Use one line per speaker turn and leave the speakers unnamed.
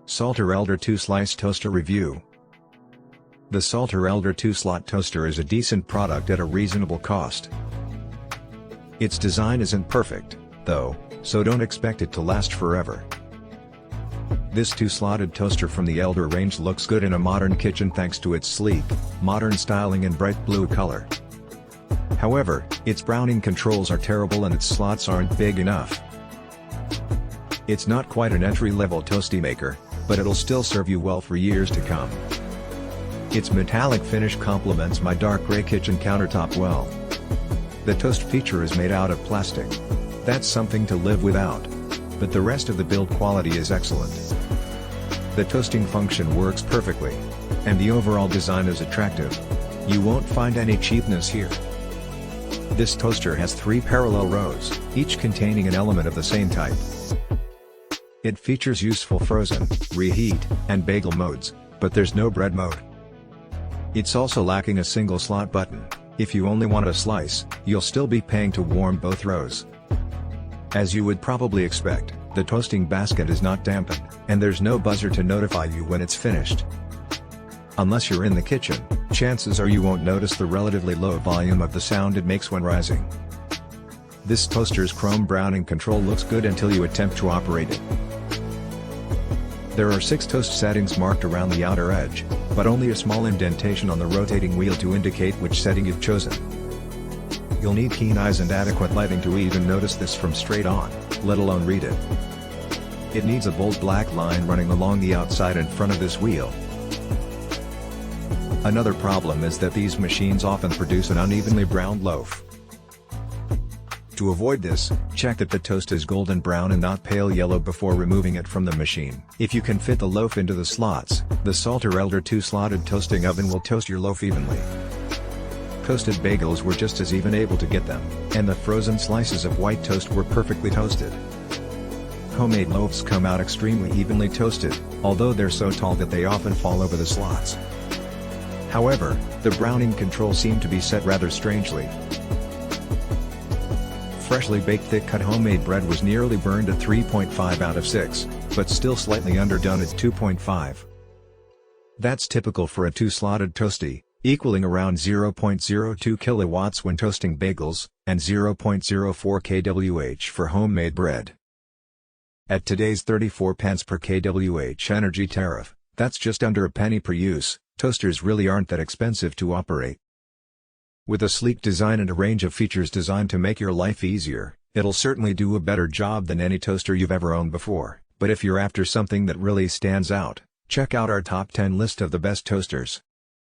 Salter Elder 2-Slice Toaster Review. The Salter Elder 2-Slot Toaster is a decent product at a reasonable cost. Its design isn't perfect, though, so don't expect it to last forever. This 2-slotted toaster from the Elder range looks good in a modern kitchen thanks to its sleek, modern styling and bright blue color. However, its browning controls are terrible and its slots aren't big enough. It's not quite an entry-level toasty maker, but it'll still serve you well for years to come. Its metallic finish complements my dark gray kitchen countertop well. The toast feature is made out of plastic. That's something to live without. But the rest of the build quality is excellent. The toasting function works perfectly. And the overall design is attractive. You won't find any cheapness here. This toaster has 3 parallel rows, each containing an element of the same type. It features useful frozen, reheat, and bagel modes, but there's no bread mode. It's also lacking a single slot button. If you only want a slice, you'll still be paying to warm both rows. As you would probably expect, the toasting basket is not dampened, and there's no buzzer to notify you when it's finished. Unless you're in the kitchen, chances are you won't notice the relatively low volume of the sound it makes when rising. This toaster's chrome browning control looks good until you attempt to operate it. There are 6 toast settings marked around the outer edge, but only a small indentation on the rotating wheel to indicate which setting you've chosen. You'll need keen eyes and adequate lighting to even notice this from straight on, let alone read it. It needs a bold black line running along the outside and front of this wheel. Another problem is that these machines often produce an unevenly browned loaf. To avoid this, check that the toast is golden brown and not pale yellow before removing it from the machine. If you can fit the loaf into the slots, the Salter Elder 2-slotted toasting oven will toast your loaf evenly. Toasted bagels were just as even able to get them, and the frozen slices of white toast were perfectly toasted. Homemade loaves come out extremely evenly toasted, although they're so tall that they often fall over the slots. However, the browning controls seem to be set rather strangely. Freshly baked thick-cut homemade bread was nearly burned at 3.5 out of 6, but still slightly underdone at 2.5. That's typical for a 2-slotted toasty, equaling around 0.02 kilowatts when toasting bagels, and 0.04 kWh for homemade bread. At today's 34 pence per kWh energy tariff, that's just under a penny per use. Toasters really aren't that expensive to operate. With a sleek design and a range of features designed to make your life easier, it'll certainly do a better job than any toaster you've ever owned before. But if you're after something that really stands out, check out our top 10 list of the best toasters.